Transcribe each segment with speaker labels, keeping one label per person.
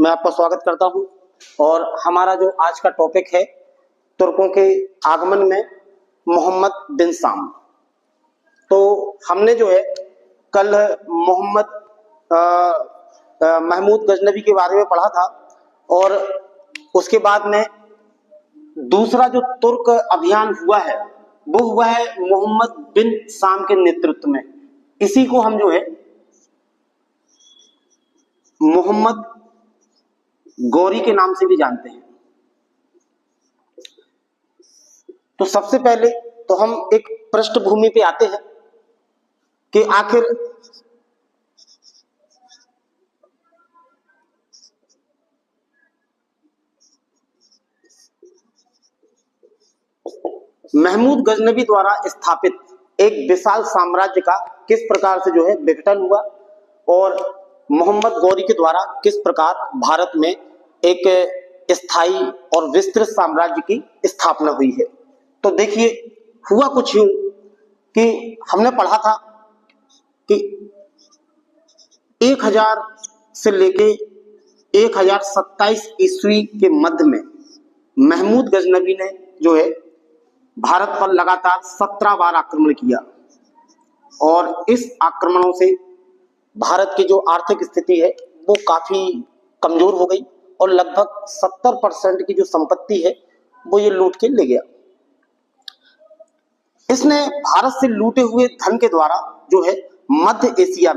Speaker 1: मैं आपका स्वागत करता हूं। और हमारा जो आज का टॉपिक है, तुर्कों के आगमन में मोहम्मद बिन साम। तो हमने जो है कल मोहम्मद महमूद गजनबी के बारे में पढ़ा था, और उसके बाद में दूसरा जो तुर्क अभियान हुआ है वो हुआ है मोहम्मद बिन साम के नेतृत्व में। इसी को हम जो है मोहम्मद गौरी के नाम से भी जानते हैं। तो सबसे पहले तो हम एक पृष्ठभूमि पे आते हैं कि आखिर महमूद गजनबी द्वारा स्थापित एक विशाल साम्राज्य का किस प्रकार से जो है विघटन हुआ, और मोहम्मद गौरी के द्वारा किस प्रकार भारत में एक स्थायी और विस्तृत साम्राज्य की स्थापना हुई है। तो देखिए, हुआ कुछ यूं कि हमने पढ़ा था कि 1000 से लेके 1027 ईस्वी के मध्य में महमूद गजनबी ने जो है भारत पर लगातार 17 बार आक्रमण किया, और इस आक्रमणों से भारत की जो आर्थिक स्थिति है वो काफी कमजोर हो गई, और लगभग 70% की जो संपत्ति है वो ये लूट के ले गया। इसने भारत से लूटे हुए धन के द्वारा जो है मध्य एशिया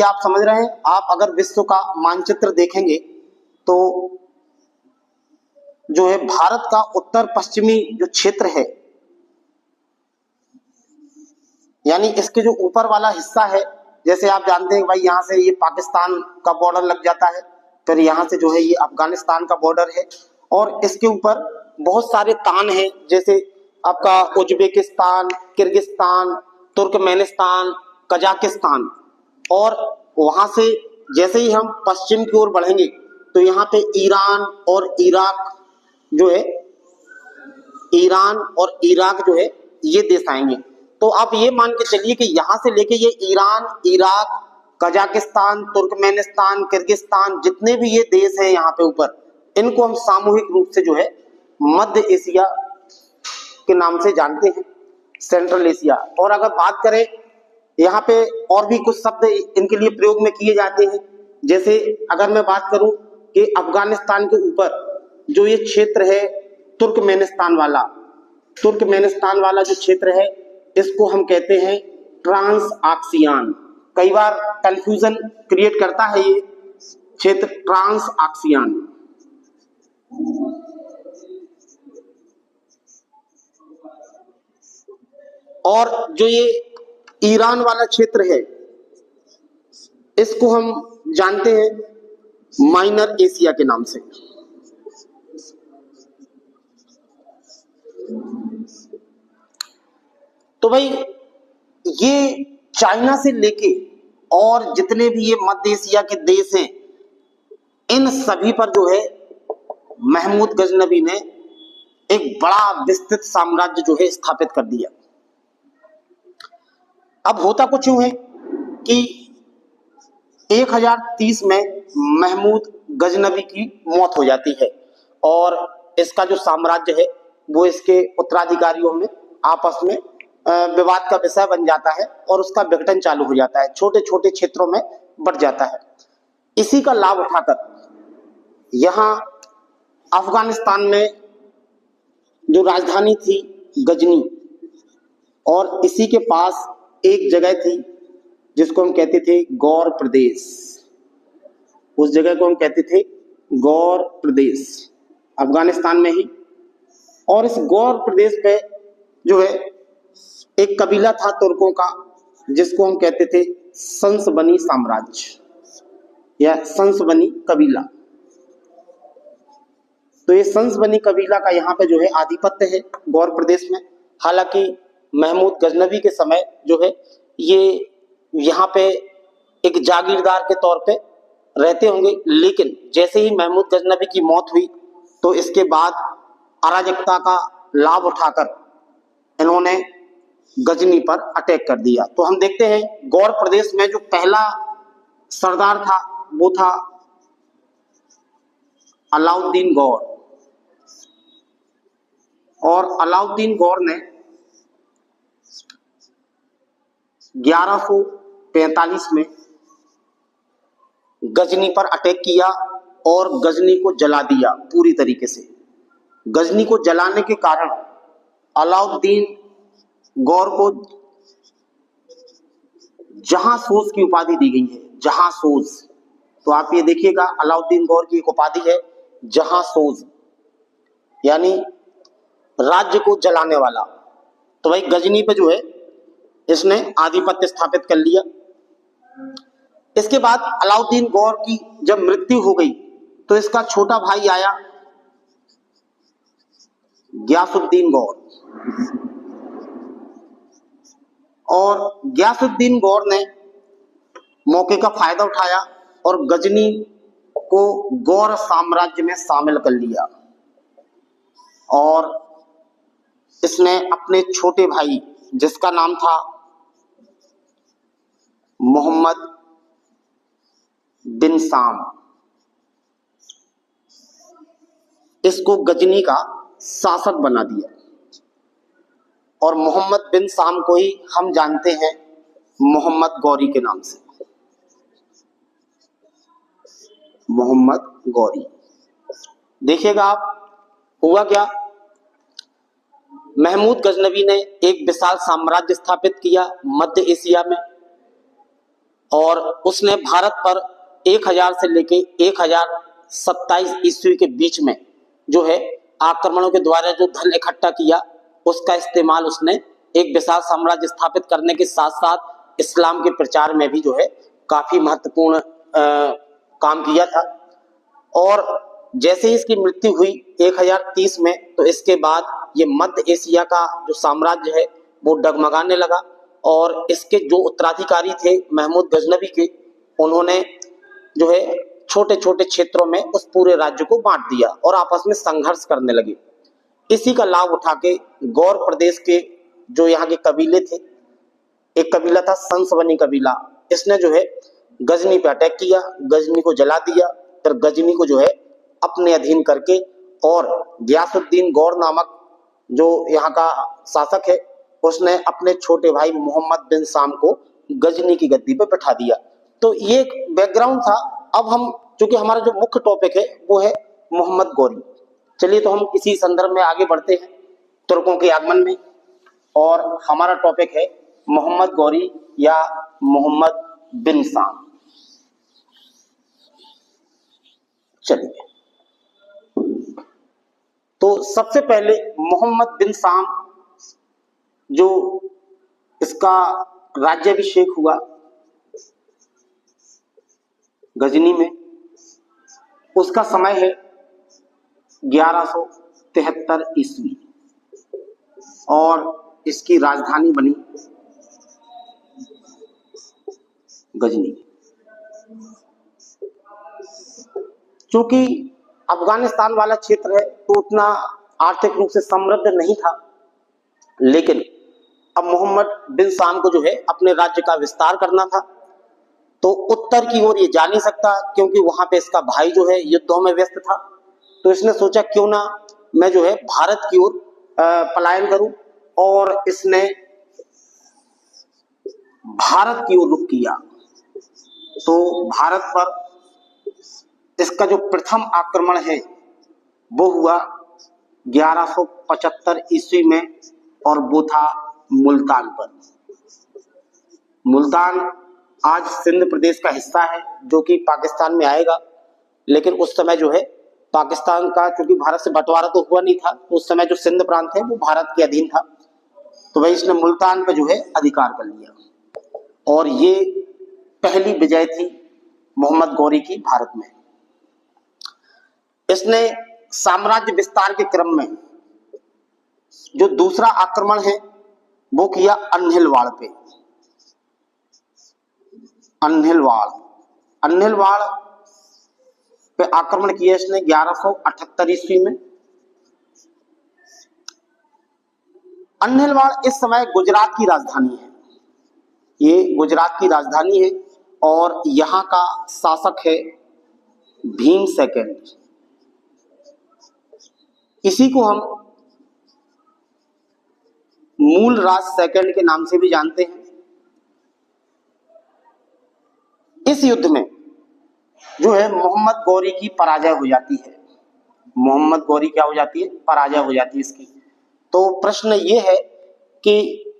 Speaker 1: आप समझ रहे हैं, आप अगर विश्व का मानचित्र देखेंगे तो जो है भारत का उत्तर पश्चिमी जो क्षेत्र है, यानी इसके जो ऊपर वाला हिस्सा है, जैसे आप जानते हैं भाई यहाँ से ये पाकिस्तान का बॉर्डर लग जाता है, फिर यहाँ से जो है ये अफगानिस्तान का बॉर्डर है, और इसके ऊपर बहुत सारे तान हैं, जैसे आपका उज्बेकिस्तान, किर्गिस्तान, तुर्कमेनिस्तान, कजाकिस्तान। और वहां से जैसे ही हम पश्चिम की ओर बढ़ेंगे तो यहाँ पे ईरान और इराक जो है ये देश आएंगे। तो आप ये मान के चलिए कि यहाँ से लेके ये Iran, Iraq, Kazakhstan, Turkmenistan, Kyrgyzstan, जितने भी ये देश हैं यहाँ पे ऊपर, इनको हम सामूहिक रूप से जो है मध्य एशिया के नाम से जानते हैं, सेंट्रल एशिया। और अगर बात करें यहाँ पे और भी कुछ शब्द इनके लिए प्रयोग में किए जाते हैं, जैसे अगर मैं बात करूं कि अफगानिस्तान के ऊपर जो ये क्षेत्र है तुर्कमेनिस्तान वाला जो क्षेत्र है, इसको हम कहते हैं ट्रांस आक्सियान। कई बार कंफ्यूजन क्रिएट करता है ये क्षेत्र ट्रांस आक्सियान। और जो ये ईरान वाला क्षेत्र है, इसको हम जानते हैं माइनर एशिया के नाम से। तो भाई ये चाइना से लेके और जितने भी ये मध्य एशिया के देश हैं, इन सभी पर जो है महमूद गजनबी ने एक बड़ा विस्तृत साम्राज्य जो है स्थापित कर दिया। अब होता कुछ यूं है कि 1030 में महमूद गजनबी की मौत हो जाती है, और इसका जो साम्राज्य है वो इसके उत्तराधिकारियों में आपस में विवाद का विषय बन जाता है, और उसका विघटन चालू हो जाता है, छोटे छोटे क्षेत्रों में बढ़ जाता है। इसी का लाभ उठाकर यहाँ अफगानिस्तान में जो राजधानी थी गजनी, और इसी के पास एक जगह थी जिसको हम कहते थे गौर प्रदेश। उस जगह को हम कहते थे गौर प्रदेश, अफगानिस्तान में ही। और इस गौर प्रदेश पे जो है एक कबीला था तुर्कों का, जिसको हम कहते थे सन्सबनी साम्राज्य या सन्सबनी कबीला। तो ये सन्सबनी कबीला का यहाँ पे जो है आधिपत्य है गौर प्रदेश में। हालांकि महमूद गजनबी के समय जो है ये यहाँ पे एक जागीरदार के तौर पे रहते होंगे, लेकिन जैसे ही महमूद गजनबी की मौत हुई तो इसके बाद अराजकता का लाभ उठाकर इन्होंने गजनी पर अटैक कर दिया। तो हम देखते हैं गौर प्रदेश में जो पहला सरदार था वो था अलाउद्दीन गौर। और अलाउद्दीन गौर ने 1145 में गजनी पर अटैक किया और गजनी को जला दिया पूरी तरीके से। गजनी को जलाने के कारण अलाउद्दीन गौर को जहांसूज की उपाधि दी गई है, जहांसूज। तो आप ये देखिएगा, अलाउद्दीन गौर की एक उपाधि है जहांसूज, यानी राज्य को जलाने वाला। तो भाई गजनी पे जो है इसने आधिपत्य स्थापित कर लिया। इसके बाद अलाउद्दीन गौर की जब मृत्यु हो गई तो इसका छोटा भाई आया गयासुद्दीन गौर। और गयासुद्दीन गौर ने मौके का फायदा उठाया और गजनी को गौर साम्राज्य में शामिल कर लिया। और इसने अपने छोटे भाई, जिसका नाम था मोहम्मद बिन साम, इसको गजनी का शासक बना दिया। और मोहम्मद बिन साम को ही हम जानते हैं मोहम्मद गौरी के नाम से। मोहम्मद गौरी। देखिएगा आप, हुआ क्या, महमूद गजनवी ने एक विशाल साम्राज्य स्थापित किया मध्य एशिया में। और उसने भारत पर 1000 से लेके 1027 ईस्वी के बीच में जो है आक्रमणों के द्वारा जो धन इकट्ठा किया, उसका इस्तेमाल उसने एक विशाल साम्राज्य स्थापित करने के साथ साथ इस्लाम के प्रचार में भी जो है काफी महत्वपूर्ण काम किया था। और जैसे ही इसकी मृत्यु हुई 1030 में, तो इसके बाद ये मध्य एशिया का जो साम्राज्य है वो डगमगाने लगा। और इसके जो उत्तराधिकारी थे महमूद गजनवी के, उन्होंने जो है छोटे छोटे क्षेत्रों में उस पूरे राज्य को बांट दिया और आपस में संघर्ष करने लगे। इसी का लाभ उठा के गौर प्रदेश के जो यहाँ के कबीले थे, एक कबीला था संसवनी कबीला, इसने जो है गजनी पे अटैक किया, गजनी को जला दिया। फिर गजनी को जो है अपने अधीन करके और गयासुद्दीन गौर नामक जो यहाँ का शासक है, उसने अपने छोटे भाई मोहम्मद बिन साम को गजनी की गद्दी पे बैठा दिया। तो ये एक बैकग्राउंड था। अब हम, चूंकि हमारा जो मुख्य टॉपिक है वो है मोहम्मद गौरी, चलिए तो हम इसी संदर्भ में आगे बढ़ते हैं तुर्कों के आगमन में। और हमारा टॉपिक है मोहम्मद गौरी या मोहम्मद बिन साम। चलिए, तो सबसे पहले मोहम्मद बिन साम जो इसका राज्याभिषेक हुआ गजनी में, उसका समय है 1173 ईस्वी और इसकी राजधानी बनी गजनी। चूंकि अफगानिस्तान वाला क्षेत्र है तो उतना आर्थिक रूप से समृद्ध नहीं था, लेकिन अब मोहम्मद बिन साम को जो है अपने राज्य का विस्तार करना था। तो उत्तर की ओर ये जा नहीं सकता क्योंकि वहां पे इसका भाई जो है युद्धों में व्यस्त था। तो इसने सोचा क्यों ना मैं जो है भारत की ओर पलायन करूं, और इसने भारत की ओर रुख किया। तो भारत पर इसका जो प्रथम आक्रमण है वो हुआ 1175 ईस्वी में, और वो था मुल्तान पर। मुल्तान आज सिंध प्रदेश का हिस्सा है जो कि पाकिस्तान में आएगा, लेकिन उस समय जो है पाकिस्तान का, क्योंकि भारत से बंटवारा तो हुआ नहीं था, तो उस समय जो सिंध प्रांत है वो भारत के अधीन था। तो भाई इसने मुल्तान पे जो है अधिकार कर लिया, और ये पहली विजय थी मोहम्मद गौरी की भारत में। इसने साम्राज्य विस्तार के क्रम में जो दूसरा आक्रमण है वो किया अन्हिलवाड़ पे। अन्हिलवाड़ पे आक्रमण किया इसने 1178 ईस्वी में। अन्हिलवाड़ इस समय गुजरात की राजधानी है, ये गुजरात की राजधानी है, और यहाँ का शासक है भीम सेकंड। इसी को हम मूल राज सेकंड के नाम से भी जानते हैं। इस युद्ध में जो है मोहम्मद गौरी की पराजय हो जाती है। मोहम्मद गौरी क्या हो जाती है? पराजय हो जाती है इसकी। तो प्रश्न ये है कि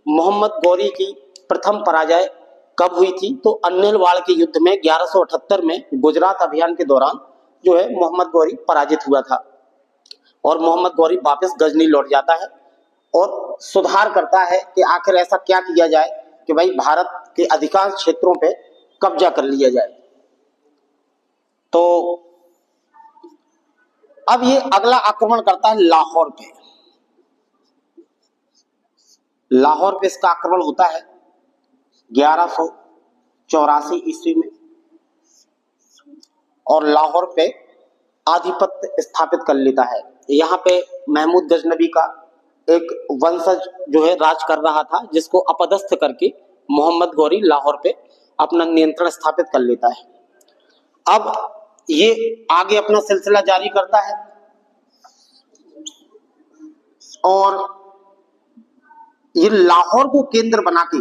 Speaker 1: मोहम्मद गौरी की प्रथम पराजय कब हुई थी? तो अन्नेलवाड़ के युद्ध में 1178 में गुजरात अभियान के दौरान जो है मोहम्मद गौरी पराजित हुआ था और मोहम्मद गौरी वापस गजनी लौट जाता है और सुधार करता है कि आखिर ऐसा क्या किया जाए कि भाई भारत के अधिकांश क्षेत्रों पे कब्जा कर लिया जाए। तो अब ये अगला आक्रमण करता है लाहौर पे। लाहौर पे इसका आक्रमण होता है 1184 ईस्वी में और लाहौर पे आधिपत्य स्थापित कर लेता है। यहाँ पे महमूद गजनबी का एक वंशज जो है राज कर रहा था, जिसको अपदस्थ करके मोहम्मद गौरी लाहौर पे अपना नियंत्रण स्थापित कर लेता है। अब ये आगे अपना सिलसिला जारी करता है और ये लाहौर को केंद्र बना के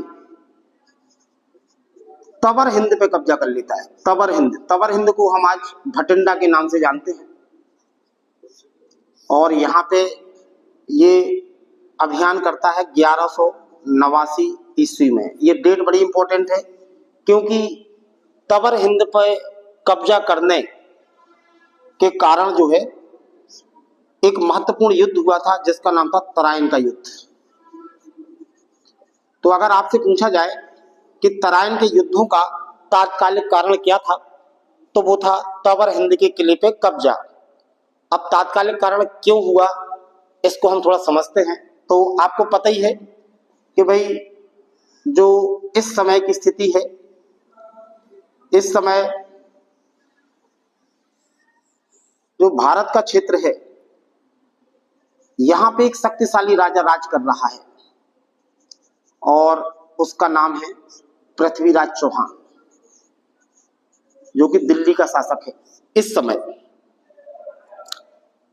Speaker 1: तबर हिंद पे कब्जा कर लेता है। तबर हिंद को हम आज भटिंडा के नाम से जानते हैं। और यहाँ पे ये अभियान करता है 1189 ईस्वी में। ये डेट बड़ी इंपॉर्टेंट है क्योंकि तबर हिंद पे कब्जा करने के कारण जो है एक महत्वपूर्ण युद्ध हुआ था जिसका नाम था तराइन का युद्ध। तो अगर आपसे पूछा जाए कि तराइन के युद्धों का तात्कालिक कारण क्या था, तो वो था तबर हिंद के किले पे कब्जा। अब तात्कालिक कारण क्यों हुआ इसको हम थोड़ा समझते हैं। तो आपको पता ही है कि भाई जो इस समय की स्थिति है, इस समय जो भारत का क्षेत्र है यहाँ पे एक शक्तिशाली राजा राज कर रहा है और उसका नाम है पृथ्वीराज चौहान, जो कि दिल्ली का शासक है इस समय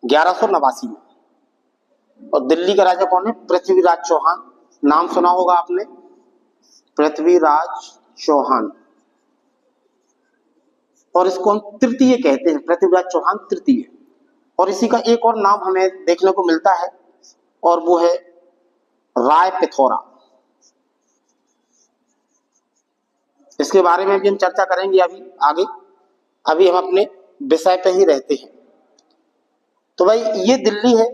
Speaker 1: 1189 में। और दिल्ली का राजा कौन है? पृथ्वीराज चौहान। नाम सुना होगा आपने, पृथ्वीराज चौहान। और इसको हम तृतीय कहते हैं, पृथ्वीराज चौहान तृतीय। और इसी का एक और नाम हमें देखने को मिलता है और वो है राय पिथौरा। इसके बारे में भी हम चर्चा करेंगे अभी आगे। अभी हम अपने विषय पे ही रहते हैं। तो भाई ये दिल्ली है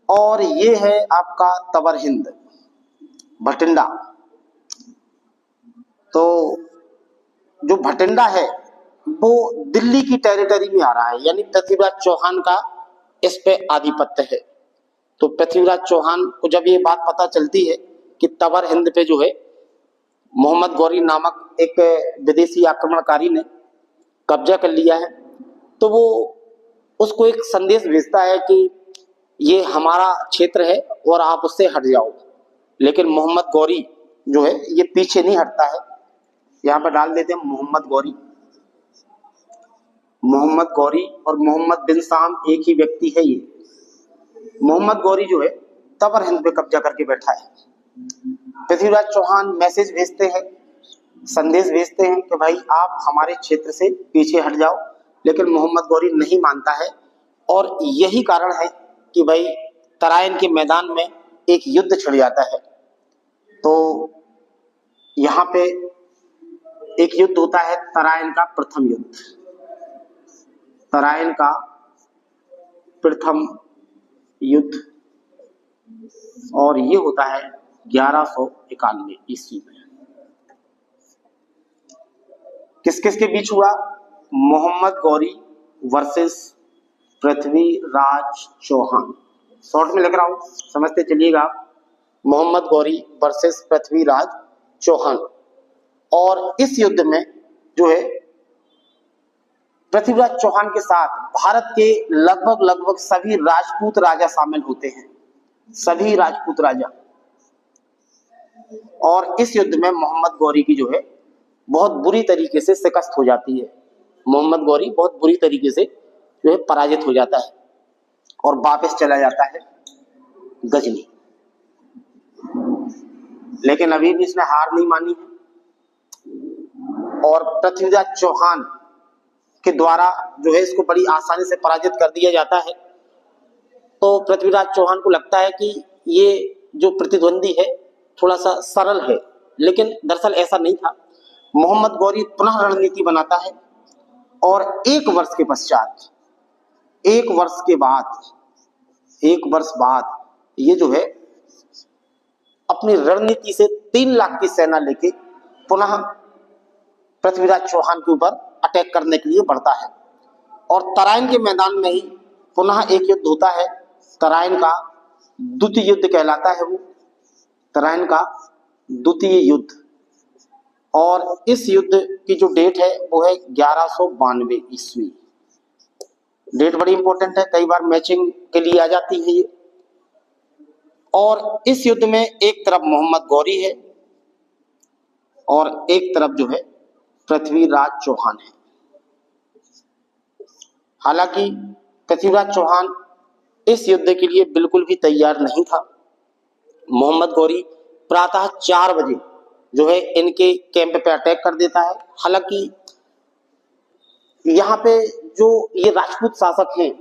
Speaker 1: और ये है आपका तबर हिंद, भटिंडा। तो जो भटिंडा है वो दिल्ली की टेरिटरी में आ रहा है, यानी पृथ्वीराज चौहान का इस पे आधिपत्य है। तो पृथ्वीराज चौहान को जब ये बात पता चलती है कि तबर हिंद पे जो है मोहम्मद गौरी नामक एक विदेशी आक्रमणकारी ने कब्जा कर लिया है, तो वो उसको एक संदेश भेजता है कि ये हमारा क्षेत्र है और आप उससे हट जाओ। लेकिन मोहम्मद गौरी जो है ये पीछे नहीं हटता है। यहाँ पर डाल देते हैं मोहम्मद गौरी। मोहम्मद गौरी और मोहम्मद बिन साम एक ही व्यक्ति है। ये मोहम्मद गौरी जो है तबर हिंद पे कब्जा करके बैठा है। पृथ्वीराज चौहान मैसेज भेजते हैं, संदेश भेजते हैं कि भाई आप हमारे क्षेत्र से पीछे हट जाओ, लेकिन मोहम्मद गौरी नहीं मानता है। और यही कारण है कि भाई तराइन के मैदान में एक युद्ध छिड़ जाता है। तो यहाँ पे एक युद्ध होता है, तराइन का प्रथम युद्ध। तराइन का प्रथम युद्ध और ये होता है 1191 ईस्वी में। किस किस के बीच हुआ? मोहम्मद गौरी वर्सेस पृथ्वीराज चौहान। शॉर्ट में लिख रहा हूं, समझते चलिएगा। मोहम्मद गौरी वर्सेस पृथ्वीराज चौहान। और इस युद्ध में जो है पृथ्वीराज चौहान के साथ भारत के लगभग सभी राजपूत राजा शामिल होते हैं, सभी राजपूत राजा। और इस युद्ध में मोहम्मद गौरी की जो है बहुत बुरी तरीके से शिकस्त हो जाती है। मोहम्मद गौरी बहुत बुरी तरीके से जो है पराजित हो जाता है। और वापस चला जाता है गजनी। लेकिन अभी भी इसने हार नहीं मानी है और पृथ्वीराज चौहान के द्वारा जो है इसको बड़ी आसानी से पराजित कर दिया जाता है। तो पृथ्वीराज चौहान को लगता है कि ये जो प्रतिद्वंदी है थोड़ा सा सरल है, लेकिन दरअसल ऐसा नहीं था। मोहम्मद गौरी पुनः रणनीति बनाता है और एक वर्ष बाद ये जो है अपनी रणनीति से 3 लाख की सेना लेके पुनः पृथ्वीराज चौहान के ऊपर अटैक करने के लिए बढ़ता है और तराइन के मैदान में ही पुनः एक युद्ध होता है। तराइन का द्वितीय युद्ध कहलाता है वो, तराइन का द्वितीय युद्ध। और इस युद्ध की जो डेट है वो है 1192 ईस्वी। डेट बड़ी इंपॉर्टेंट है, कई बार मैचिंग के लिए आ जाती है ये। और इस युद्ध में एक तरफ मोहम्मद गौरी है और एक तरफ जो है पृथ्वीराज चौहान है। हालांकि पृथ्वीराज चौहान इस युद्ध के लिए बिल्कुल भी तैयार नहीं था। मोहम्मद गौरी प्रातः 4 बजे जो है इनके कैंप पे अटैक कर देता है। हालांकि यहाँ पे जो ये राजपूत शासक हैं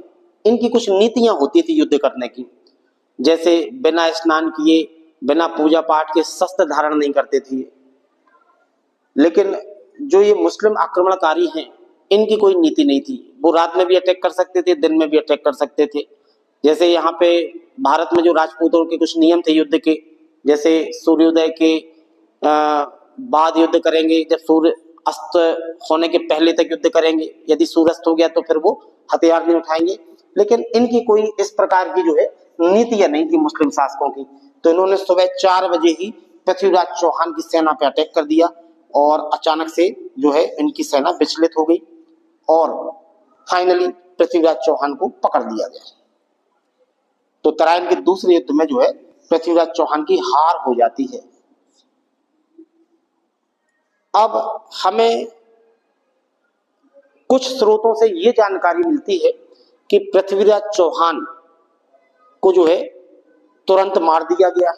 Speaker 1: इनकी कुछ नीतियां होती थी युद्ध करने की, जैसे बिना स्नान किए, बिना पूजा पाठ के शस्त्र धारण नहीं करते थे। लेकिन जो ये मुस्लिम आक्रमणकारी हैं इनकी कोई नीति नहीं थी। वो रात में भी अटैक कर सकते थे, दिन में भी अटैक कर सकते थे। जैसे यहाँ पे भारत में जो राजपूतों के कुछ नियम थे युद्ध के, जैसे सूर्योदय के बाद युद्ध करेंगे, जब सूर्य अस्त होने के पहले तक युद्ध करेंगे, यदि सूर्य अस्त हो गया तो फिर वो हथियार नहीं उठाएंगे। लेकिन इनकी कोई इस प्रकार की जो है नीतियां नहीं थी मुस्लिम शासकों की। तो इन्होंने सुबह 4 बजे ही पृथ्वीराज चौहान की सेना पे अटैक कर दिया और अचानक से जो है इनकी सेना विचलित हो गई और फाइनली पृथ्वीराज चौहान को पकड़ लिया गया। तो तराइन के दूसरे युद्ध में जो है पृथ्वीराज चौहान की हार हो जाती है। अब हमें कुछ स्रोतों से ये जानकारी मिलती है कि पृथ्वीराज चौहान को जो है तुरंत मार दिया गया,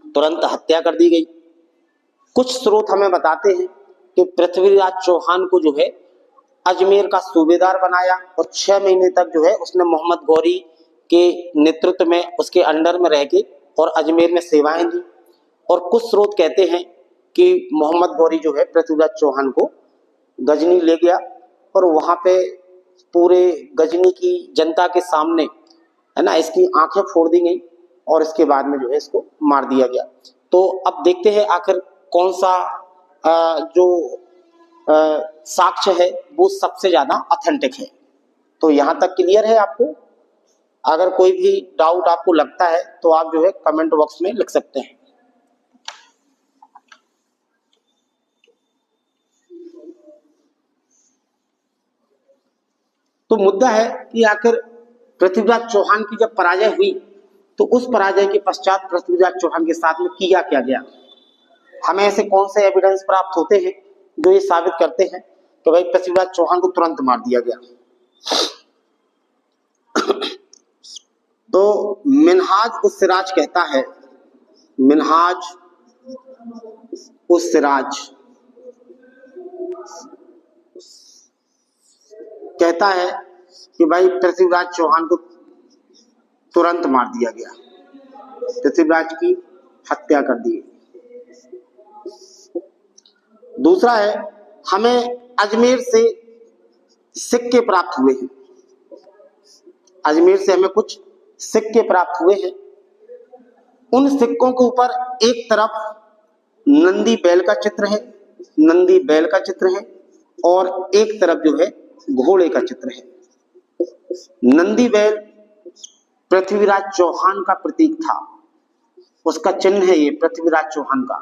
Speaker 1: तुरंत हत्या कर दी गई। कुछ स्रोत हमें बताते हैं कि पृथ्वीराज चौहान को जो है अजमेर का सूबेदार बनाया और 6 महीने तक जो है उसने मोहम्मद गौरी के नेतृत्व में उसके अंडर में रह के और अजमेर में सेवाएं दी। और कुछ स्रोत कहते हैं कि मोहम्मद गौरी जो है पृथ्वीराज चौहान को गजनी ले गया और वहां पे पूरे गजनी की जनता के सामने है ना इसकी आंखें फोड़ दी गई और इसके बाद में जो है इसको मार दिया गया। तो अब देखते हैं आखिर कौन सा जो साक्ष्य है वो सबसे ज्यादा ऑथेंटिक है। तो यहां तक क्लियर है आपको? अगर कोई भी डाउट आपको लगता है तो आप जो है कमेंट बॉक्स में लिख सकते हैं। तो मुद्दा है कि आखिर पृथ्वीराज चौहान की जब पराजय हुई तो उस पराजय के पश्चात पृथ्वीराज चौहान के साथ में किया क्या गया। हमें ऐसे कौन से एविडेंस प्राप्त होते हैं जो ये साबित करते हैं कि भाई पृथ्वीराज चौहान को तुरंत मार दिया गया। तो मिनहाज उस सिराज कहता है, मिनहाज उस सिराज कहता है कि भाई पृथ्वीराज चौहान को तुरंत मार दिया गया, पृथ्वीराज की हत्या कर दी। दूसरा है हमें अजमेर से सिक्के प्राप्त हुए हैं, अजमेर से हमें कुछ सिक्के प्राप्त हुए हैं। उन सिक्कों के ऊपर एक तरफ नंदी बैल का चित्र है, नंदी बैल का चित्र है और एक तरफ जो है घोड़े का चित्र है। नंदी बैल पृथ्वीराज चौहान का प्रतीक था, उसका चिन्ह है ये पृथ्वीराज चौहान का,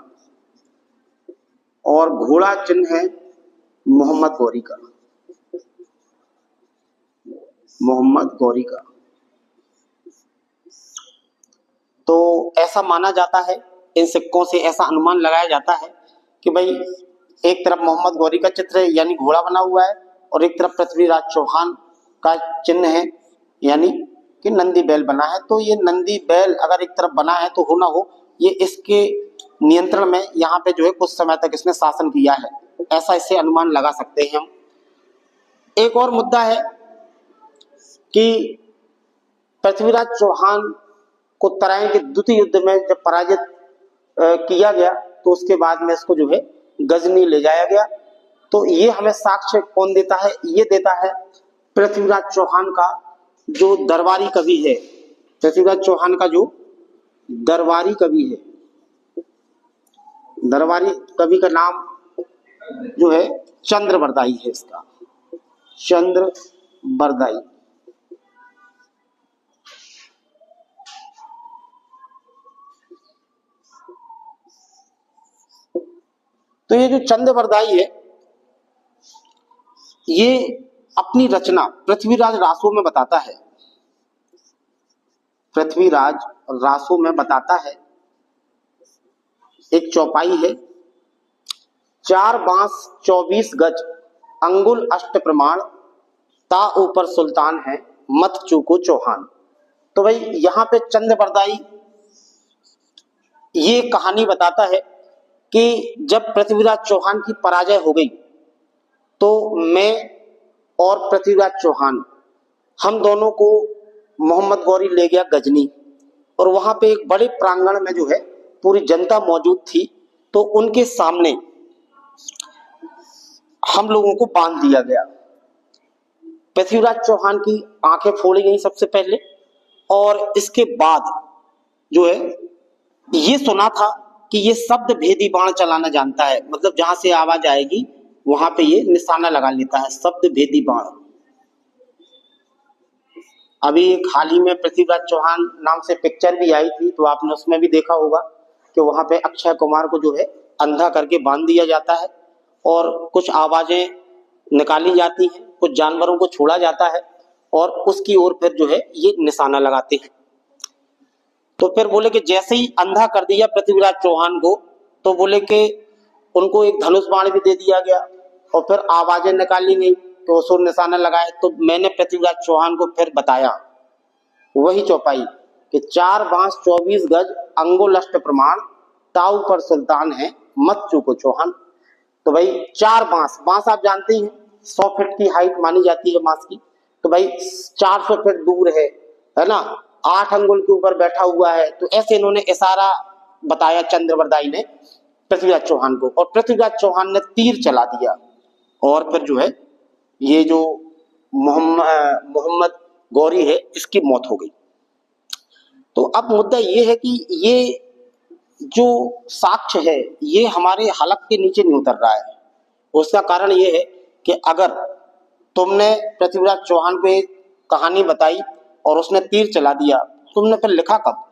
Speaker 1: और घोड़ा चिन्ह है मोहम्मद गौरी का, मोहम्मद गौरी का। तो ऐसा माना जाता है, इन सिक्कों से ऐसा अनुमान लगाया जाता है कि भाई एक तरफ मोहम्मद गौरी का चित्र है यानी घोड़ा बना हुआ है और एक तरफ पृथ्वीराज चौहान का चिन्ह है यानी कि नंदी बैल बना है। तो ये नंदी बैल अगर एक तरफ बना है तो हो ना हो ये इसके नियंत्रण में यहाँ पे जो है कुछ समय तक इसने शासन किया है, ऐसा इससे अनुमान लगा सकते हैं हम। एक और मुद्दा है कि पृथ्वीराज चौहान को तराइन के द्वितीय युद्ध में जब पराजित किया गया तो उसके बाद में इसको जो है गजनी ले जाया गया। तो ये हमें साक्ष्य कौन देता है? ये देता है पृथ्वीराज चौहान का जो दरबारी कवि है, पृथ्वीराज चौहान का जो दरबारी कवि है, दरबारी कवि का नाम जो है चंद्रबरदाई है, इसका चंद्रबरदाई। तो ये जो चंद्रबरदाई है ये अपनी रचना पृथ्वीराज रासो में बताता है, पृथ्वीराज रासो में बताता है। एक चौपाई है, 4 बांस 24 गज अंगुल अष्ट प्रमाण, ता ऊपर सुल्तान है मत चूको चौहान। तो भाई यहाँ पे चंद्रबरदाई ये कहानी बताता है कि जब पृथ्वीराज चौहान की पराजय हो गई तो मैं और पृथ्वीराज चौहान हम दोनों को मोहम्मद गौरी ले गया गजनी, और वहां पे एक बड़े प्रांगण में जो है पूरी जनता मौजूद थी। तो उनके सामने हम लोगों को बांध दिया गया। पृथ्वीराज चौहान की आंखें फोड़ी गई सबसे पहले, और इसके बाद जो है ये सुना था कि ये शब्द भेदी बाण चलाना जानता है, मतलब जहां से आवाज आएगी वहां पे ये निशाना लगा लेता है, शब्द भेदी बाण। अभी एक हाल ही में पृथ्वीराज चौहान नाम से पिक्चर भी आई थी, तो आपने उसमें भी देखा होगा कि वहां पे अक्षय कुमार को जो है अंधा करके बांध दिया जाता है और कुछ आवाजें निकाली जाती हैं, कुछ जानवरों को छोड़ा जाता है और उसकी ओर फिर जो है ये निशाना लगाते हैं। तो फिर बोले कि जैसे ही अंधा कर दिया पृथ्वीराज चौहान को, तो बोले कि उनको एक धनुष बाण भी दे दिया गया और फिर आवाजें निकाली गई कि वो सुर निशाना लगाए। तो मैंने पृथ्वीराज चौहान को फिर बताया वही चौपाई कि 4 बांस 24 गज अंगुल अष्ट प्रमाण, ताऊ पर सुल्तान है मत चूको चौहान। तो भाई 4 बांस, बांस आप जानते ही हैं 100 फीट की हाइट मानी जाती है बांस की। तो भाई 400 फीट दूर है ना, 8 अंगुल के ऊपर बैठा हुआ है। तो ऐसे इन्होंने इशारा बताया चंद्रबरदाई ने पृथ्वीराज चौहान को, और पृथ्वीराज चौहान ने तीर चला दिया और फिर जो है ये जो मोहम्मद गौरी है इसकी मौत हो गई। तो अब मुद्दा ये है कि ये जो साक्ष्य है ये हमारे हलक के नीचे नहीं उतर रहा है। उसका कारण ये है कि अगर तुमने पृथ्वीराज चौहान को एक कहानी बताई और उसने तीर चला दिया, तुमने फिर लिखा कब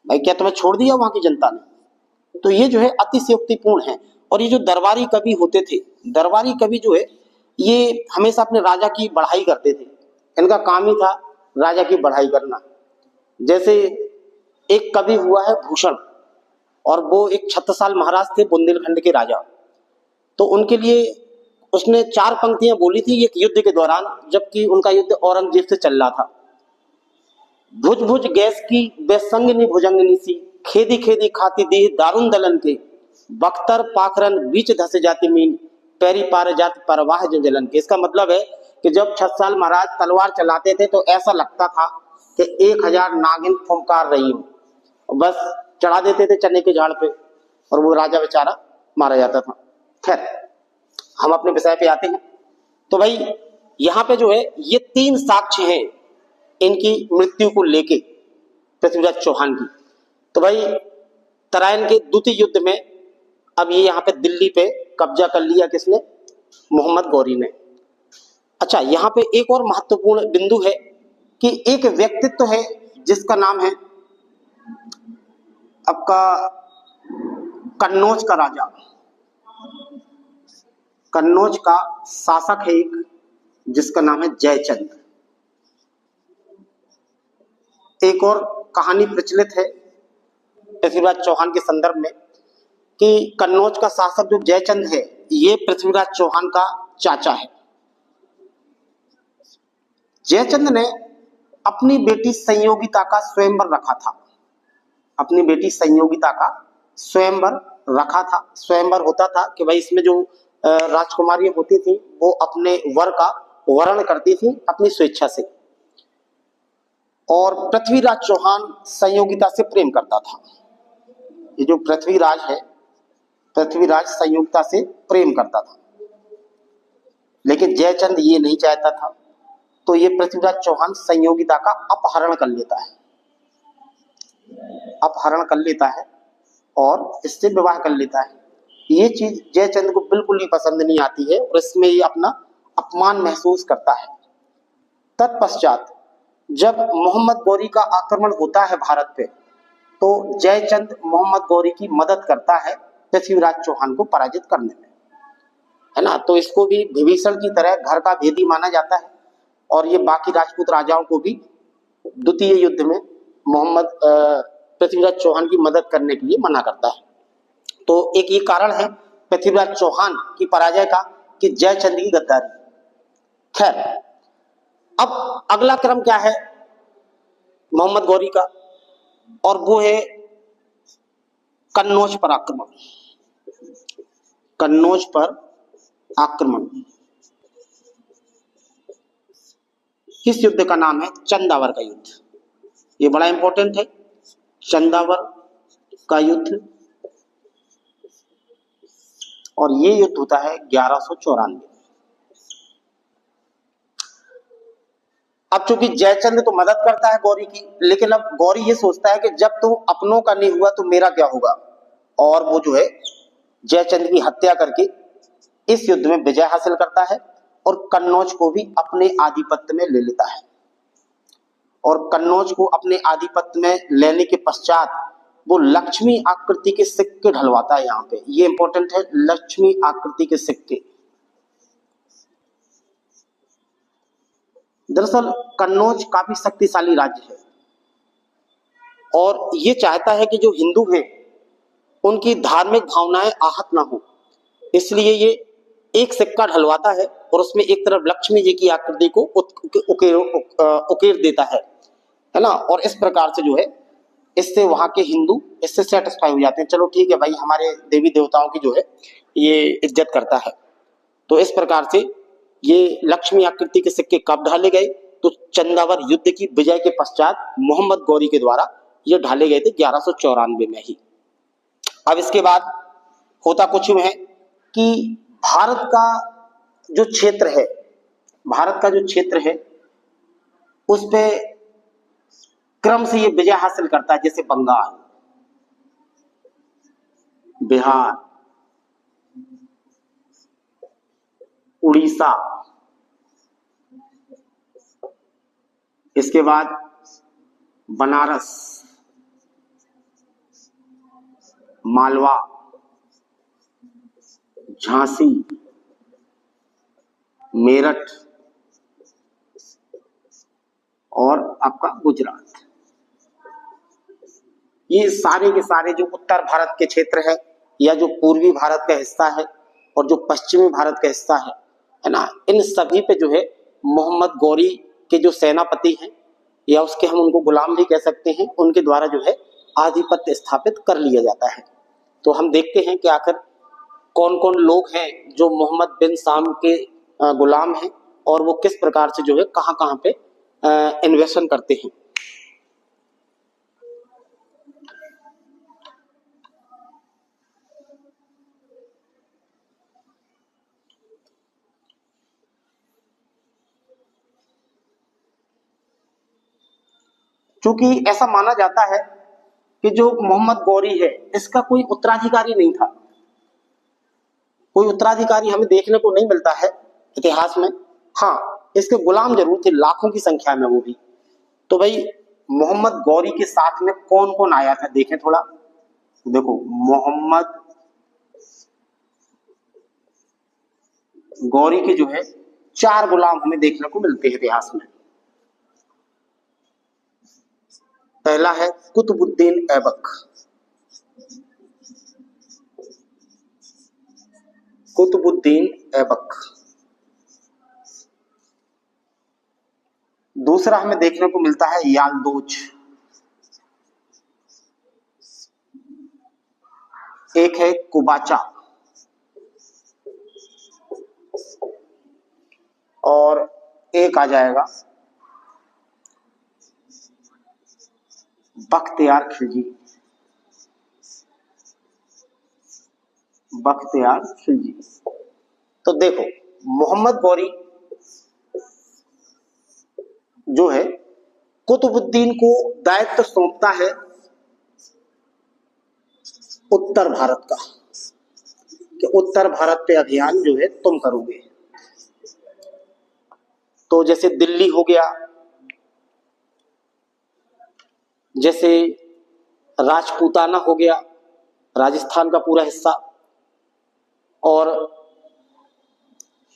Speaker 1: भाई? क्या तुम्हें छोड़ दिया वहां की जनता ने? तो ये जो है अतिशयोक्तिपूर्ण है। और ये जो दरबारी कवि होते थे, दरबारी कवि जो है ये हमेशा अपने राजा की बढ़ाई करते थे, इनका काम ही था राजा की बढ़ाई करना। जैसे एक कवि हुआ है भूषण, और वो एक छत्रसाल महाराज थे बुंदेलखंड के राजा। तो उनके लिए उसने 4 पंक्तियां बोली थी एक युद्ध के दौरान, जबकि उनका युद्ध औरंगजेब से चल रहा था। भुज भुज गैस की बेसंगनी भुजंगनी सी, खेदी खेदी खाती दी दारुण दलन के, बख्तर पाखरन बीच धसे जाती मीन, पैरी पार जात परवाह जो जलन के। इसका मतलब है कि जब छत्रसाल महाराज तलवार चलाते थे तो ऐसा लगता था कि 1000 नागिन फुंकार रही हो, बस चढ़ा देते थे चने के झाड़ पे और वो राजा बेचारा मारा जाता था। खैर हम अपने विषय पे आते हैं। तो भाई यहाँ पे जो है ये 3 साक्ष्य हैं इनकी मृत्यु को लेके पृथ्वीराज चौहान की। तो भाई तराइन के द्वितीय युद्ध में अब ये यहाँ पे दिल्ली पे कब्जा कर लिया किसने? मोहम्मद गौरी ने। अच्छा, यहाँ पे एक और महत्वपूर्ण बिंदु है कि एक व्यक्तित्व है जिसका नाम है आपका कन्नौज का राजा, कन्नौज का शासक है एक जिसका नाम है जयचंद। एक और कहानी प्रचलित है पृथ्वीराज चौहान के संदर्भ में कि कन्नौज का शासक जो जयचंद है ये पृथ्वीराज चौहान का चाचा है। जयचंद ने अपनी बेटी संयोगिता का स्वयंवर रखा था। अपनी बेटी संयोगिता का स्वयंवर रखा था। स्वयंवर होता था कि भाई इसमें जो राजकुमारियां होती थी वो अपने वर का वर्ण करती थी अपनी स्वेच्छा से। और पृथ्वीराज चौहान संयोगिता से प्रेम करता था। ये जो पृथ्वीराज है, पृथ्वीराज संयोगिता से प्रेम करता था, लेकिन जयचंद ये नहीं चाहता था। तो ये पृथ्वीराज चौहान संयोगिता का अपहरण कर लेता है, अपहरण कर लेता है और इससे विवाह कर लेता है। ये चीज जयचंद को बिल्कुल ही पसंद नहीं आती है और इसमें ये अपना अपमान महसूस करता है। तत्पश्चात जब मोहम्मद गौरी का आक्रमण होता है भारत पे, तो जयचंद मोहम्मद गौरी की मदद करता है पृथ्वीराज चौहान को पराजित करने में, है ना। तो इसको भी विभीषण की तरह घर का भेदी माना जाता है और ये बाकी राजपूत राजाओं को भी द्वितीय युद्ध में पृथ्वीराज चौहान की मदद करने के लिए मना करता है। तो एक ये कारण है पृथ्वीराज चौहान की पराजय का कि जयचंद की गद्दारी। खैर, अब अगला क्रम क्या है मोहम्मद गौरी का, और वो है कन्नौज पर आक्रमण। कन्नौज पर आक्रमण किस युद्ध का नाम है? चंदावर का युद्ध। ये बड़ा इंपॉर्टेंट है, चंदावर का युद्ध। और ये युद्ध होता है 1194। अब चूंकि जयचंद तो मदद करता है गौरी की, लेकिन अब गौरी ये सोचता है कि जब तो अपनों का नहीं हुआ तो मेरा क्या होगा, और वो जो है जयचंद की हत्या करके इस युद्ध में विजय हासिल करता है और कन्नौज को भी अपने आधिपत्य में ले लेता है। और कन्नौज को अपने आधिपत्य में लेने के पश्चात वो लक्ष्मी आकृति के सिक्के ढलवाता है। यहाँ पे ये इंपॉर्टेंट है, लक्ष्मी आकृति के सिक्के। दरअसल कन्नौज काफी शक्तिशाली राज्य है और ये चाहता है कि जो हिंदू हैं उनकी धार्मिक भावनाएं आहत ना हो, इसलिए ये एक सिक्का ढलवाता है और उसमें एक तरफ लक्ष्मी जी की आकृति को उकेर देता है ना। और इस प्रकार से जो है इससे वहां के हिंदू इससे सेटिस्फाई हो जाते हैं, चलो ठीक है भाई हमारे देवी देवताओं की जो है ये इज्जत करता है। तो इस प्रकार से ये लक्ष्मी आकृति के सिक्के कब ढाले गए? तो चंदावर युद्ध की विजय के पश्चात मोहम्मद गौरी के द्वारा ये ढाले गए थे 1194 में ही। अब इसके बाद होता कुछ यूं है कि भारत का जो क्षेत्र है, भारत का जो क्षेत्र है उस पे क्रम से ये विजय हासिल करता है, जैसे बंगाल, बिहार, उड़ीसा, इसके बाद बनारस, मालवा, झांसी, मेरठ और आपका गुजरात। ये सारे के सारे जो उत्तर भारत के क्षेत्र है या जो पूर्वी भारत का हिस्सा है और जो पश्चिमी भारत का हिस्सा है ना, इन सभी पे जो है मोहम्मद गौरी के जो सेनापति हैं या उसके हम उनको गुलाम भी कह सकते हैं, उनके द्वारा जो है आधिपत्य स्थापित कर लिया जाता है। तो हम देखते हैं कि आखिर कौन कौन लोग हैं जो मोहम्मद बिन साम के गुलाम हैं और वो किस प्रकार से जो है कहां कहां पे इन्वेस्टमेंट करते हैं। क्योंकि ऐसा माना जाता है कि जो मोहम्मद गौरी है इसका कोई उत्तराधिकारी नहीं था, कोई उत्तराधिकारी हमें देखने को नहीं मिलता है इतिहास में। हाँ, इसके गुलाम जरूर थे लाखों की संख्या में वो भी। तो भाई मोहम्मद गौरी के साथ में कौन कौन आया था देखें थोड़ा। देखो मोहम्मद गौरी के जो है 4 गुलाम हमें देखने को मिलते हैं इतिहास में। पहला है कुतुबुद्दीन ऐबक। कुतुबुद्दीन ऐबक दूसरा हमें देखने को मिलता है यालदोज, एक है कुबाचा और एक आ जाएगा बख्तियार खिलजी। बख्तियार खिलजी। तो देखो, मोहम्मद गौरी जो है कुतुबुद्दीन को दायित्व सौंपता है उत्तर भारत का, कि उत्तर भारत पे अभियान जो है तुम करोगे। तो जैसे दिल्ली हो गया, जैसे राजपूताना हो गया, राजस्थान का पूरा हिस्सा, और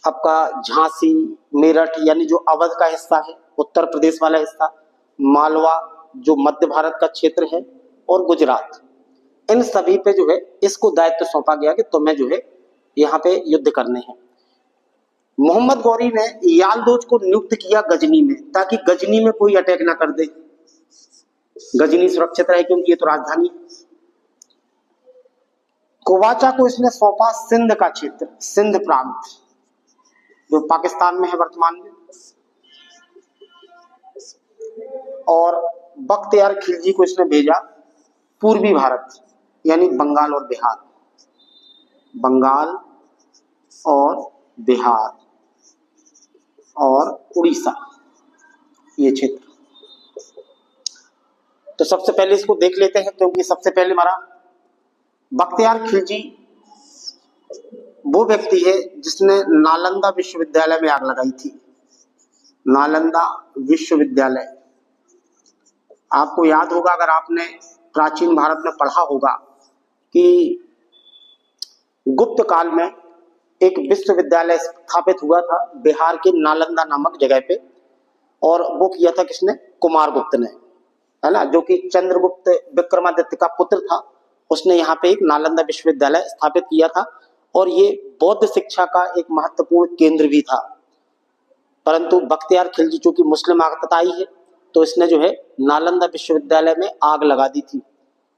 Speaker 1: आपका झांसी, मेरठ यानी जो अवध का हिस्सा है, उत्तर प्रदेश वाला हिस्सा, मालवा जो मध्य भारत का क्षेत्र है, और गुजरात, इन सभी पे जो है इसको दायित्व सौंपा गया कि तुम्हें जो है यहाँ पे युद्ध करने हैं। मोहम्मद गौरी ने यालदोज को नियुक्त किया गजनी में, ताकि गजनी में कोई अटैक ना कर दे, गजनी सुरक्षित रहे, क्योंकि ये तो राजधानी है। कुबाचा को इसने सौंपा सिंध का क्षेत्र, सिंध प्रांत जो पाकिस्तान में है वर्तमान में, और बख्तियार खिलजी को इसने भेजा पूर्वी भारत यानी बंगाल और बिहार, बंगाल और बिहार और उड़ीसा, ये क्षेत्र। तो सबसे पहले इसको देख लेते हैं, क्योंकि सबसे पहले हमारा बख्तियार खिलजी वो व्यक्ति है जिसने नालंदा विश्वविद्यालय में आग लगाई थी। नालंदा विश्वविद्यालय, आपको याद होगा अगर आपने प्राचीन भारत में पढ़ा होगा कि गुप्त काल में एक विश्वविद्यालय स्थापित हुआ था बिहार के नालंदा नामक जगह पे, और वो किया था किसने? कुमारगुप्त ने, है ना, जो कि चंद्रगुप्त विक्रमादित्य का पुत्र था। उसने यहाँ पे एक नालंदा विश्वविद्यालय स्थापित किया था, और ये बौद्ध शिक्षा का एक महत्वपूर्ण केंद्र भी था। परंतु बख्तियार खिलजी चूंकि मुस्लिम आगतताई है, तो इसने जो है नालंदा विश्वविद्यालय में आग लगा दी थी,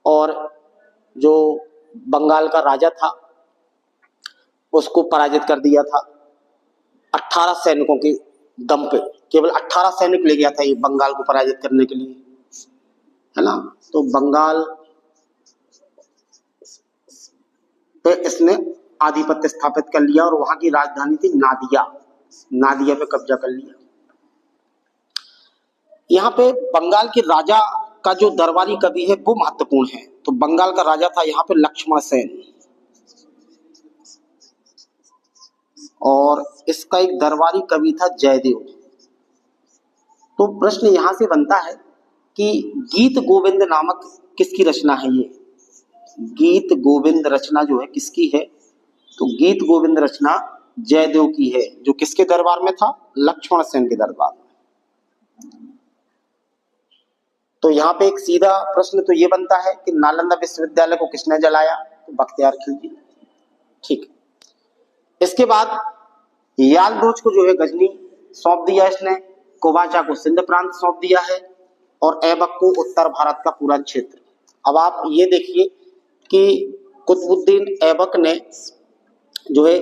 Speaker 1: और जो बंगाल का राजा था उसको पराजित कर दिया था। 18 सैनिकों के दम पे, केवल 18 सैनिक ले गया था ये बंगाल को पराजित करने के लिए, है ना। तो बंगाल पे इसने आधिपत्य स्थापित कर लिया, और वहां की राजधानी थी नादिया, नादिया पे कब्जा कर लिया। यहाँ पे बंगाल के राजा का जो दरबारी कवि है वो महत्वपूर्ण है। तो बंगाल का राजा था यहाँ पे लक्ष्मण सेन, और इसका एक दरबारी कवि था जयदेव। तो प्रश्न यहां से बनता है कि गीत गोविंद नामक किसकी रचना है ये? गीत गोविंद रचना जो है किसकी है? तो गीत गोविंद रचना जयदेव की है, जो किसके दरबार में था? लक्ष्मण सेन के दरबार में। तो यहाँ पे एक सीधा प्रश्न तो ये बनता है कि नालंदा विश्वविद्यालय को किसने जलाया? तो बख्तियार खिलजी। ठीक, इसके बाद यालदोज को जो है गजनी सौंप दिया इसने, कुबाचा को सिंध प्रांत सौंप दिया है, और ऐबक को उत्तर भारत का पूरा क्षेत्र। अब आप ये देखिए कि कुतुबुद्दीन ऐबक ने जो है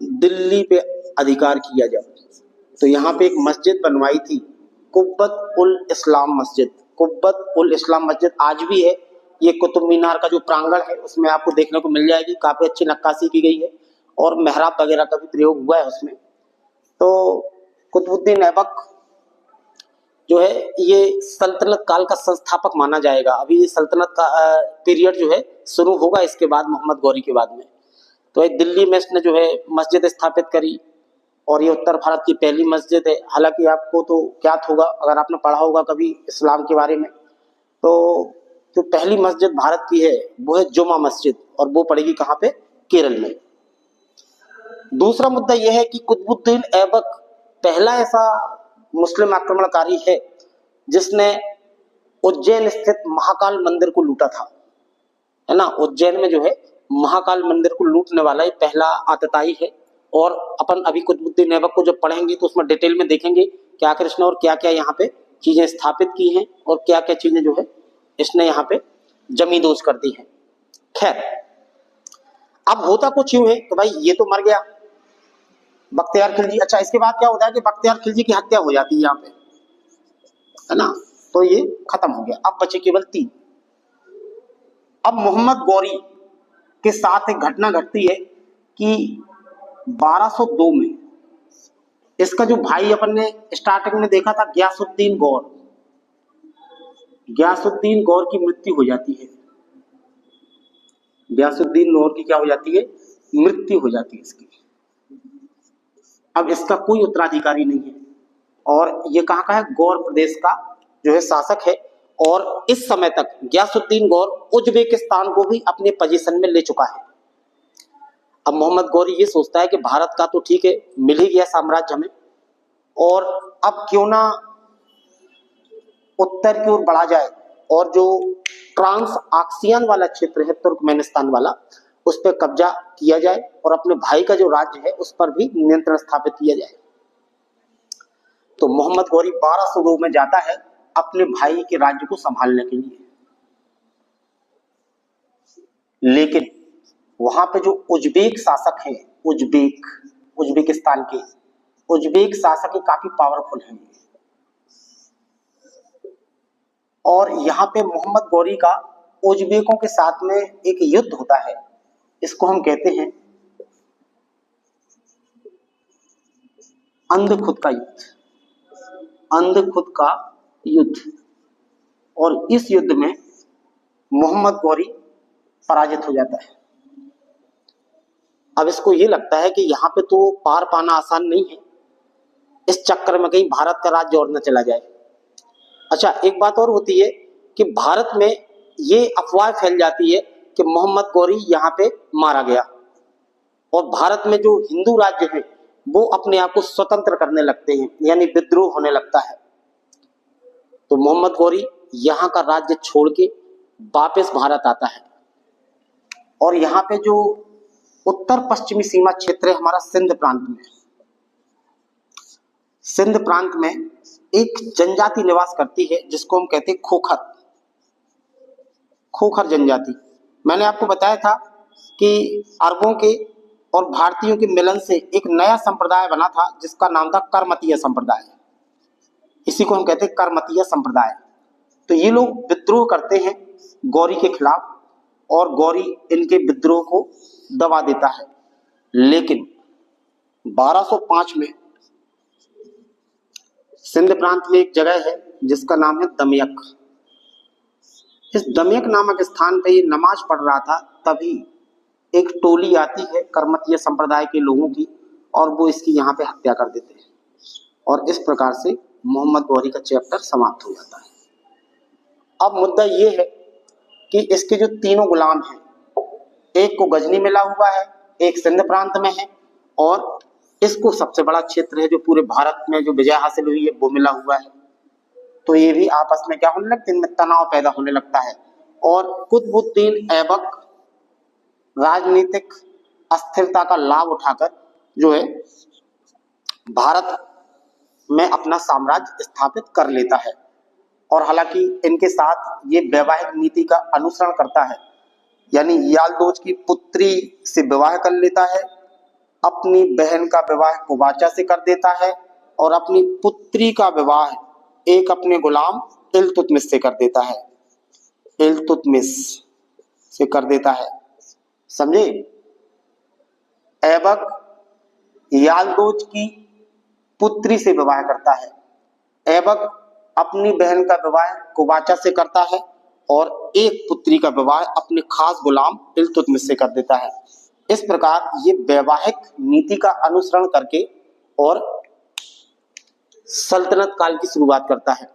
Speaker 1: दिल्ली पे अधिकार किया जब, तो यहाँ पे एक मस्जिद बनवाई थी, कुब्बत उल इस्लाम मस्जिद। कुब्बत उल इस्लाम मस्जिद आज भी है। ये कुतुब मीनार का जो प्रांगण है उसमें आपको देखने को मिल जाएगी, काफी अच्छी नक्काशी की गई है, और मेहराब वगैरह का भी प्रयोग हुआ है उसमें। तो कुतुबुद्दीन ऐबक जो है ये सल्तनत काल का संस्थापक माना जाएगा। अभी ये सल्तनत का पीरियड जो है शुरू होगा इसके बाद, मोहम्मद गौरी के बाद में। तो एक दिल्ली में इसने जो है मस्जिद स्थापित करी, और ये उत्तर भारत की पहली मस्जिद है। हालांकि आपको तो ज्ञात होगा अगर आपने पढ़ा होगा कभी इस्लाम के बारे में, तो जो पहली मस्जिद भारत की है वो है जुमा मस्जिद, और वो पड़ेगी कहाँ पे? केरल में। दूसरा मुद्दा यह है कि कुतुबुद्दीन ऐबक पहला ऐसा मुस्लिम आक्रमणकारी है जिसने उज्जैन स्थित महाकाल मंदिर को लूटा था, है ना। उज्जैन में जो है महाकाल मंदिर को लूटने वाला ये पहला आतताई है। और अपन अभी कुतुबुद्दीन ऐबक को जब पढ़ेंगे तो उसमें डिटेल में देखेंगे क्या कृष्ण और क्या क्या यहाँ पे चीजें स्थापित की हैं और क्या क्या चीजें जो है इसने यहाँ पे जमींदोज कर दी है। खैर, अब होता कुछ यूं है कि भाई ये तो मर गया बख्तियार खिलजी। अच्छा, इसके बाद क्या होता है कि बख्तियार खिलजी की हत्या हो जाती है यहाँ पे, है ना, तो ये खत्म हो गया। अब बचे केवल 3। अब मोहम्मद गौरी के साथ एक घटना घटती है कि 1202 में इसका जो भाई अपन ने स्टार्टिंग में देखा था गयासुद्दीन गौर, गयासुद्दीन गौर की मृत्यु हो जाती है। गयासुद्दीन गौर की क्या हो जाती है? मृत्यु हो जाती है इसकी। अब इसका कोई उत्तराधिकारी नहीं है और ये कहाँ का है? गौर प्रदेश का जो है शासक है। और इस समय तक गयासुद्दीन गौर उज्बेकिस्तान को भी अपने पोजीशन में ले चुका है। अब मोहम्मद गौरी ये सोचता है कि भारत का तो ठीक है, मिल ही गया साम्राज्य हमें, और अब क्यों ना उत्तर की ओर बढ़ा जाए और जो ट्रांस आक्सियन वाला क्षेत्र है तुर्कमेनिस्तान वाला, उस पर कब्जा किया जाए और अपने भाई का जो राज्य है उस पर भी नियंत्रण स्थापित किया जाए। तो मोहम्मद गौरी 1202 में जाता है अपने भाई के राज्य को संभालने के लिए। लेकिन वहां पे जो उज्बेक शासक है, उज्बेकिस्तान के उज्बेक शासक ही काफी पावरफुल हैं और यहाँ पे मोहम्मद गौरी का उज्बेकों के साथ में एक युद्ध होता है। इसको हम कहते हैं अंधखुद का युद्ध, अंधखुद का युद्ध। और इस युद्ध में मोहम्मद गौरी पराजित हो जाता है। अब इसको ये लगता है कि यहाँ पे तो पार पाना आसान नहीं है, इस चक्कर में कहीं भारत का राज्य और न चला जाए। अच्छा, एक बात और होती है कि भारत में ये अफवाह फैल जाती है कि मोहम्मद गौरी यहाँ पे मारा गया और भारत में जो हिंदू राज्य है वो अपने आप को स्वतंत्र करने लगते हैं, यानी विद्रोह होने लगता है। तो मोहम्मद गौरी यहाँ का राज्य छोड़ के वापस भारत आता है और यहाँ पे जो उत्तर पश्चिमी सीमा क्षेत्र है हमारा सिंध प्रांत में, सिंध प्रांत में एक जनजाति निवास करती है जिसको हम कहते हैं खोखर, खोखर जनजाति। मैंने आपको बताया था कि अरबों के और भारतीयों के मिलन से एक नया संप्रदाय बना था जिसका नाम था करमतीय संप्रदाय। इसी को हम कहते हैं करमतीय संप्रदाय। तो ये लोग विद्रोह करते हैं गौरी के खिलाफ और गौरी इनके विद्रोह को दबा देता है। लेकिन 1205 में सिंध प्रांत में एक जगह है जिसका नाम है दमयक। इस दमयक नामक स्थान पे ये नमाज पढ़ रहा था, तभी एक टोली आती है करमतीय संप्रदाय के लोगों की और वो इसकी यहाँ पे हत्या कर देते हैं और इस प्रकार से मोहम्मद गौरी का चैप्टर समाप्त हो जाता है। अब मुद्दा ये है कि इसके जो तीनों गुलाम हैं, एक को गजनी मिला हुआ है, एक सिंध प्रांत में है और इसको सबसे बड़ा क्षेत्र है जो पूरे भारत में जो विजय हासिल हुई है वो मिला हुआ है। तो ये भी आपस में क्या होने लगता है, इनमें तनाव पैदा होने लगता है और कुतुबुद्दीन ऐबक राजनीतिक अस्थिरता का लाभ उठाकर जो है भारत में अपना साम्राज्य स्थापित कर लेता है। और हालांकि इनके साथ ये वैवाहिक नीति का अनुसरण करता है, यानी यालदोज की पुत्री से विवाह कर लेता है, अपनी बहन का विवाह कुबाचा से कर देता है और अपनी पुत्री का विवाह एक अपने गुलाम इल्तुतमिश से कर देता है, इल्तुतमिश से कर देता है। समझे? ऐबक यालदोज की पुत्री से विवाह करता है, ऐबक अपनी बहन का विवाह कुबाचा से करता है और एक पुत्री का विवाह अपने खास गुलाम इल्तुतमिश से कर देता है। इस प्रकार ये वैवाहिक नीति का अनुसरण करके और सल्तनत काल की शुरुआत करता है।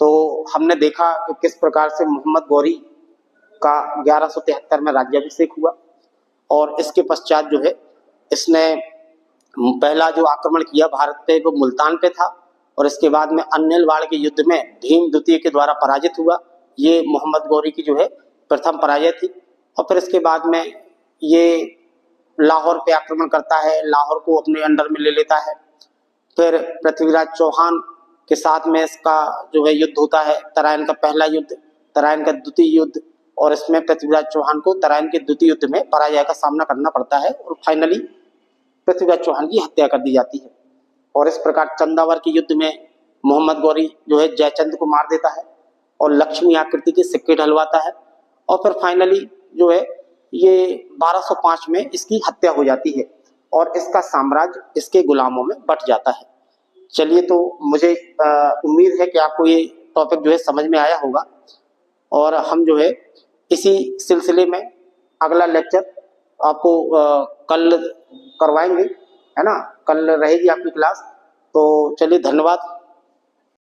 Speaker 1: तो हमने देखा कि किस प्रकार से मोहम्मद गौरी का 1173 में राज्याभिषेक हुआ और इसके पश्चात जो है इसने पहला जो आक्रमण किया भारत पे वो मुल्तान पे था और इसके बाद में अन्नेलवाड़ के युद्ध में भीम द्वितीय के द्वारा पराजित हुआ। ये मोहम्मद गौरी की जो है प्रथम पराजय थी। और फिर इसके बाद में ये लाहौर पे आक्रमण करता है, लाहौर को अपने अंडर में ले लेता है। फिर पृथ्वीराज चौहान के साथ में इसका जो है युद्ध होता है, तराइन का पहला युद्ध, तराइन का द्वितीय युद्ध, और इसमें पृथ्वीराज चौहान को तराइन के द्वितीय युद्ध में पराजय का सामना करना पड़ता है और फाइनली पृथ्वीराज चौहान की हत्या कर दी जाती है। और इस प्रकार चंदावर के युद्ध में मोहम्मद गौरी जो है जयचंद को मार देता है और लक्ष्मी आकृति के सिक्के ढलवाता है, और फिर फाइनली जो है ये 1205 में इसकी हत्या हो जाती है और इसका साम्राज्य इसके गुलामों में बट जाता है। चलिए, तो मुझे उम्मीद है कि आपको ये टॉपिक जो है समझ में आया होगा, और हम जो है इसी सिलसिले में अगला लेक्चर आपको कल करवाएंगे, है ना। कल रहेगी आपकी क्लास। तो चलिए, धन्यवाद।